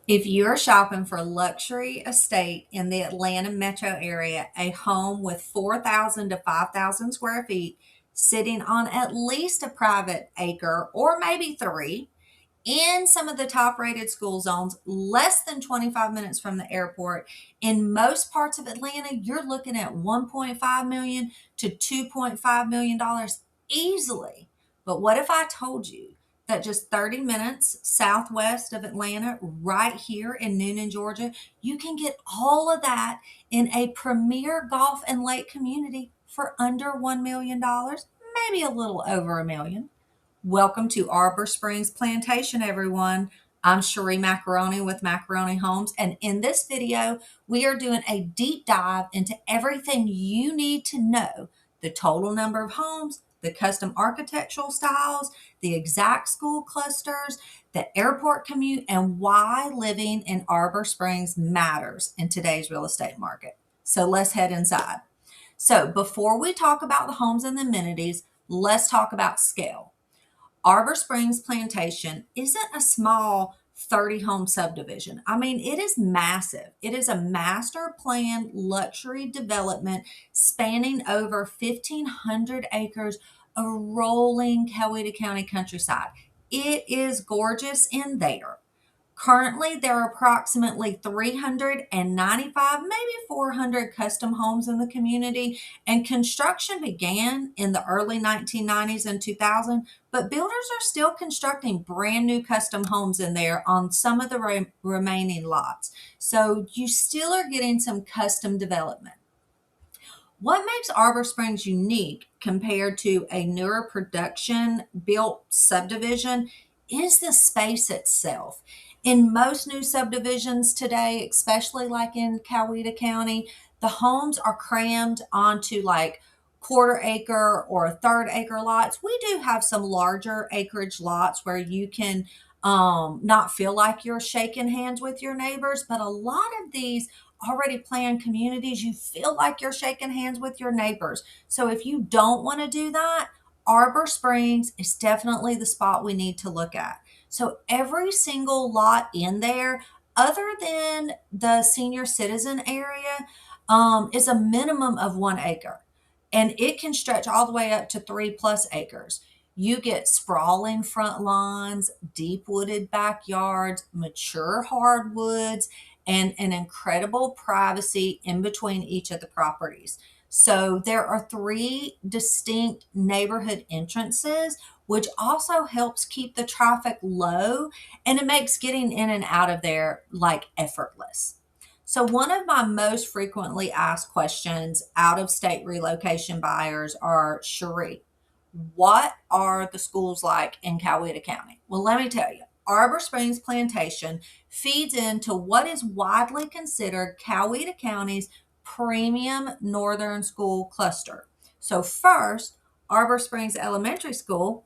If you're shopping for a luxury estate in the Atlanta metro area, a home with 4,000 to 5,000 square feet, sitting on at least a private acre or maybe three, in some of the top rated school zones, less than 25 minutes from the airport, in most parts of Atlanta, you're looking at 1.5 million to 2.5 million dollars easily. But what if I told you that just 30 minutes southwest of Atlanta, right here in Newnan, Georgia, you can get all of that in a premier golf and lake community for under $1 million, maybe a little over a million? Welcome to Arbor Springs Plantation, everyone. I'm Sheree Macaroni with Macaroni Homes, and in this video, we are doing a deep dive into everything you need to know: the total number of homes, the custom architectural styles, the exact school clusters, the airport commute, and why living in Arbor Springs matters in today's real estate market. So let's head inside. So before we talk about the homes and the amenities, let's talk about scale. Arbor Springs Plantation isn't a small 30 home subdivision. I mean, it is massive. It is a master plan luxury development spanning over 1,500 acres of rolling Coweta County countryside. It is gorgeous in there. Currently, there are approximately 395, maybe 400 custom homes in the community, and construction began in the early 1990s and 2000, but builders are still constructing brand new custom homes in there on some of the remaining lots. So you still are getting some custom development. What makes Arbor Springs unique compared to a newer production built subdivision is the space itself. In most new subdivisions today, especially like in Coweta County, the homes are crammed onto like quarter acre or a third acre lots. We do have some larger acreage lots where you can not feel like you're shaking hands with your neighbors, but a lot of these already planned communities, you feel like you're shaking hands with your neighbors. So if you don't want to do that, Arbor Springs is definitely the spot we need to look at. So every single lot in there, other than the senior citizen area, is a minimum of 1 acre. And it can stretch all the way up to 3+ acres. You get sprawling front lawns, deep wooded backyards, mature hardwoods, and an incredible privacy in between each of the properties. So there are three distinct neighborhood entrances, which also helps keep the traffic low, and it makes getting in and out of there like effortless. So one of my most frequently asked questions out of state relocation buyers are, Sheree, what are the schools like in Coweta County? Well, let me tell you, Arbor Springs Plantation feeds into what is widely considered Coweta County's premium northern school cluster. So first, Arbor Springs Elementary School.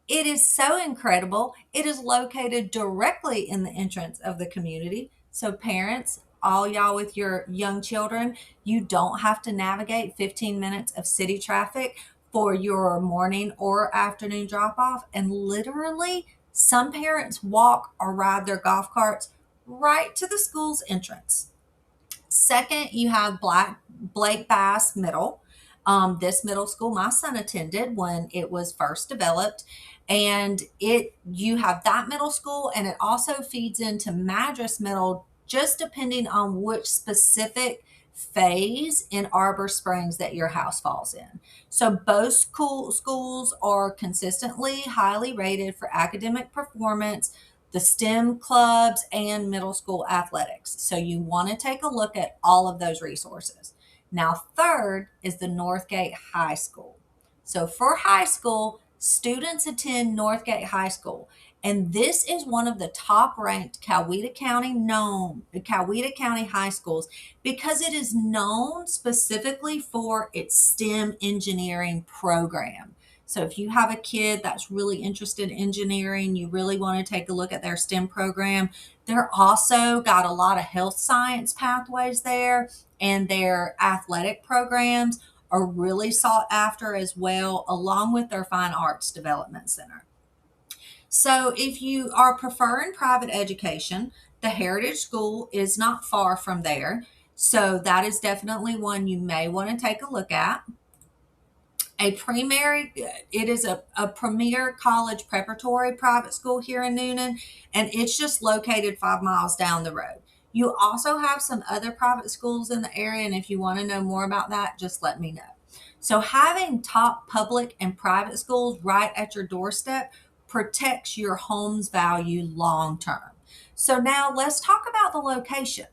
It is so incredible. It is located directly in the entrance of the community. So parents, all y'all with your young children, you don't have to navigate 15 minutes of city traffic for your morning or afternoon drop off. And literally, some parents walk or ride their golf carts right to the school's entrance. Second, you have Blake Bass Middle. This middle school my son attended when it was first developed, and you have that middle school, and it also feeds into Madras Middle, just depending on which specific phase in Arbor Springs that your house falls in. So both schools are consistently highly rated for academic performance, the STEM clubs, and middle school athletics. So you want to take a look at all of those resources. Now, third is the Northgate High School. So for high school, students attend Northgate High School, and this is one of the top ranked Coweta County high schools because it is known specifically for its STEM engineering program. So if you have a kid that's really interested in engineering, you really want to take a look at their STEM program. They're also got a lot of health science pathways there, and their athletic programs are really sought after as well, along with their fine arts development center. So if you are preferring private education, the Heritage School is not far from there. So that is definitely one you may want to take a look at. It is a premier college preparatory private school here in Newnan, and it's just located 5 miles down the road. You also have some other private schools in the area, and if you want to know more about that, just let me know. So having top public and private schools right at your doorstep protects your home's value long term. So now let's talk about the location.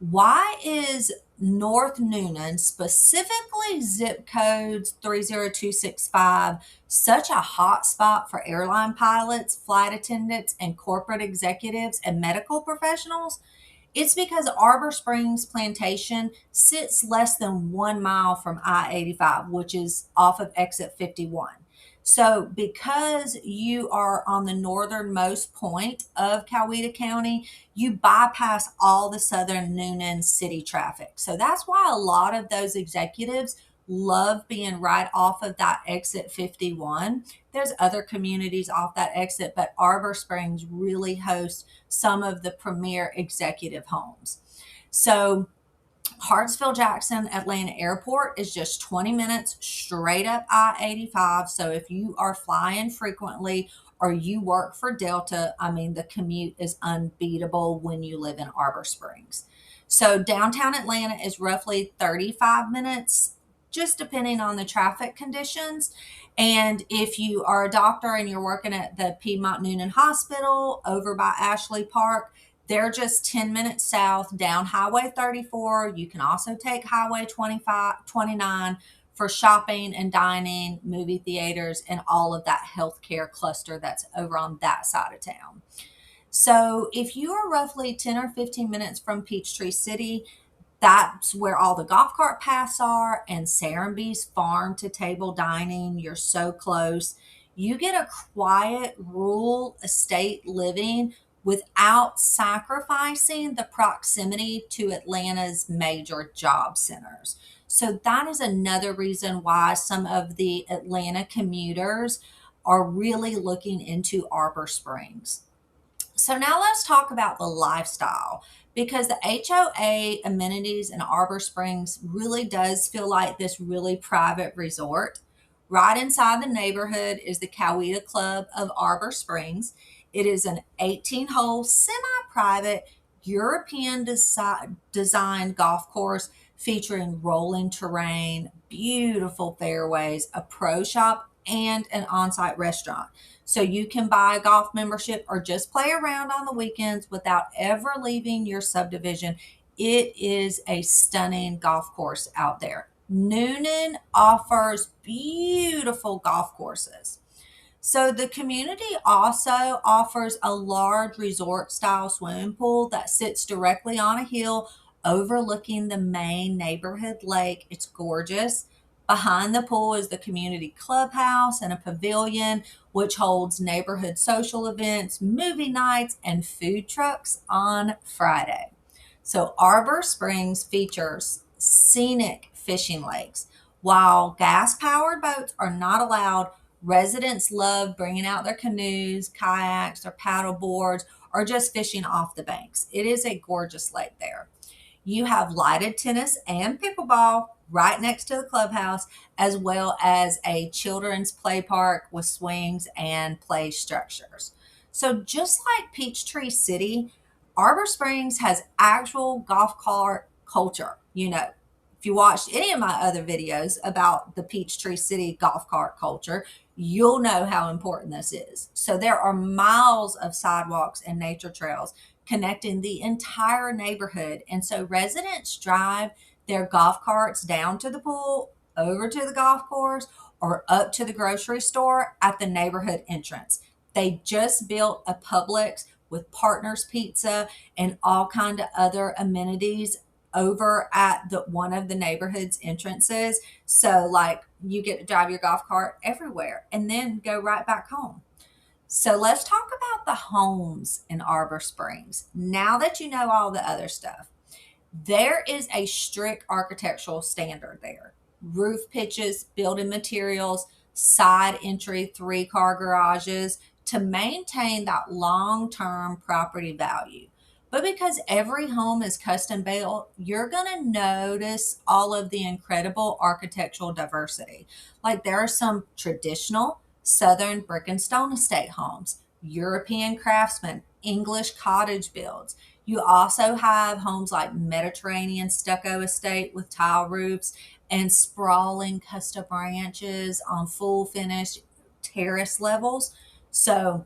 Why is North Newnan, specifically zip codes 30265, such a hot spot for airline pilots, flight attendants, and corporate executives and medical professionals? It's because Arbor Springs Plantation sits less than 1 mile from I 85, which is off of exit 51. So, because you are on the northernmost point of Coweta County, you bypass all the southern Newnan city traffic. So, that's why a lot of those executives love being right off of that exit 51. There's other communities off that exit, but Arbor Springs really hosts some of the premier executive homes. So, Hartsfield-Jackson Atlanta Airport is just 20 minutes straight up I 85. So, if you are flying frequently or you work for Delta, I mean, the commute is unbeatable when you live in Arbor Springs. So, downtown Atlanta is roughly 35 minutes, just depending on the traffic conditions. And if you are a doctor and you're working at the Piedmont Newnan Hospital over by Ashley Park, they're just 10 minutes south down Highway 34. You can also take Highway 29 for shopping and dining, movie theaters, and all of that healthcare cluster that's over on that side of town. So if you are roughly 10 or 15 minutes from Peachtree City, that's where all the golf cart paths are and Serenbe's farm to table dining. You're so close. You get a quiet rural estate living without sacrificing the proximity to Atlanta's major job centers. So that is another reason why some of the Atlanta commuters are really looking into Arbor Springs. So now let's talk about the lifestyle, because the HOA amenities in Arbor Springs really does feel like this really private resort. Right inside the neighborhood is the Coweta Club of Arbor Springs. It is an 18-hole semi-private European designed golf course featuring rolling terrain, beautiful fairways, a pro shop, and an on-site restaurant. So you can buy a golf membership or just play around on the weekends without ever leaving your subdivision. It is a stunning golf course out there. Newnan offers beautiful golf courses. So the community also offers a large resort style swimming pool that sits directly on a hill overlooking the main neighborhood lake. It's gorgeous. Behind the pool is the community clubhouse and a pavilion, which holds neighborhood social events, movie nights, and food trucks on Friday. So Arbor Springs features scenic fishing lakes. While gas powered boats are not allowed, residents love bringing out their canoes, kayaks, or paddle boards, or just fishing off the banks. It is a gorgeous lake there. You have lighted tennis and pickleball right next to the clubhouse, as well as a children's play park with swings and play structures. So just like Peachtree City, Arbor Springs has actual golf cart culture. You know, if you watched any of my other videos about the Peachtree City golf cart culture, you'll know how important this is. So there are miles of sidewalks and nature trails connecting the entire neighborhood. And so residents drive their golf carts down to the pool, over to the golf course, or up to the grocery store at the neighborhood entrance. They just built a Publix with Partners Pizza and all kind of other amenities over at the one of the neighborhood's entrances. So like you get to drive your golf cart everywhere and then go right back home. So let's talk about the homes in Arbor Springs. Now that you know all the other stuff, there is a strict architectural standard there. Roof pitches, building materials, side entry 3-car garages, to maintain that long-term property value. But because every home is custom built, you're going to notice all of the incredible architectural diversity. Like there are some traditional Southern brick and stone estate homes, European craftsman, English cottage builds. You also have homes like Mediterranean stucco estate with tile roofs and sprawling custom ranches on full finished terrace levels. So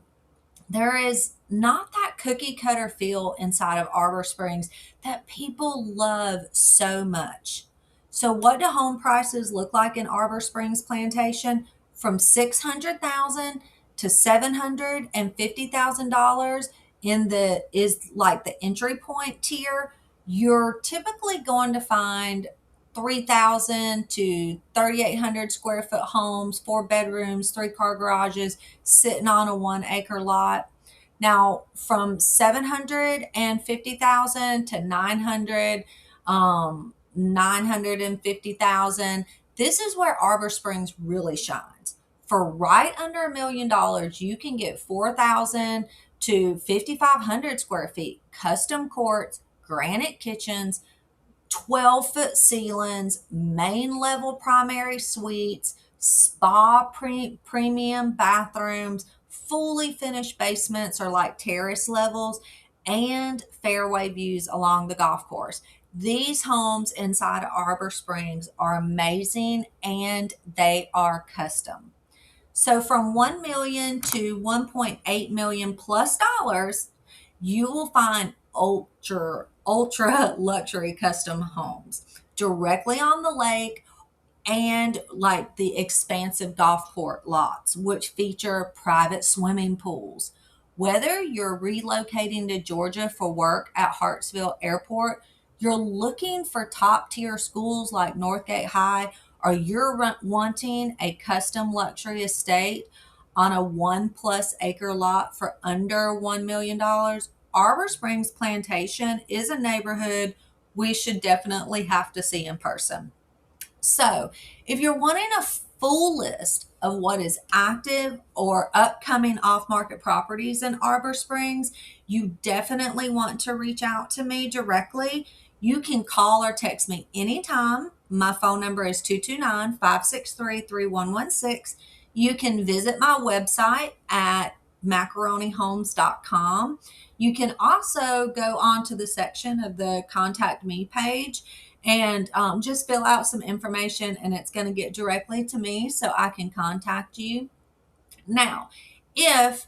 there is not that cookie cutter feel inside of Arbor Springs that people love so much. So what do home prices look like in Arbor Springs Plantation? From 600,000 to $750,000 in the is like the entry point tier. You're typically going to find 3,000 to 3,800 square foot homes, 4 bedrooms, 3 car garages sitting on a 1 acre lot. Now, from 750,000 to 950,000, this is where Arbor Springs really shines. For right under $1 million, you can get 4,000 to 5,500 square feet, custom courts, granite kitchens, 12-foot ceilings, main level primary suites, spa premium bathrooms, fully finished basements or like terrace levels, and fairway views along the golf course. These homes inside Arbor Springs are amazing and they are custom. So from 1 million to 1.8 million plus dollars, you will find ultra luxury custom homes directly on the lake and like the expansive golf court lots, which feature private swimming pools. Whether you're relocating to Georgia for work at Hartsfield Airport, you're looking for top tier schools like Northgate High, or you're wanting a custom luxury estate on a 1+ acre lot for under $1 million, Arbor Springs Plantation is a neighborhood we should definitely have to see in person. So, if you're wanting a full list of what is active or upcoming off market properties in Arbor Springs, you definitely want to reach out to me directly. You can call or text me anytime. My phone number is 229-563-3116. You can visit my website at macaronihomes.com. You can also go on to the section of the Contact Me page and just fill out some information, and it's going to get directly to me so I can contact you. Now, if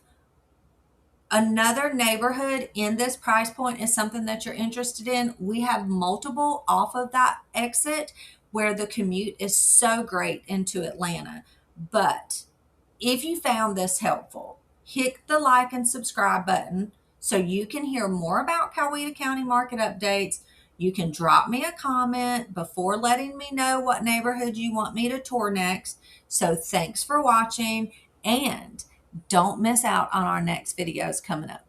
another neighborhood in this price point is something that you're interested in, we have multiple off of that exit where the commute is so great into Atlanta. But if you found this helpful, hit the like and subscribe button so you can hear more about Coweta County market updates. You can drop me a comment before letting me know what neighborhood you want me to tour next. So thanks for watching, and don't miss out on our next videos coming up.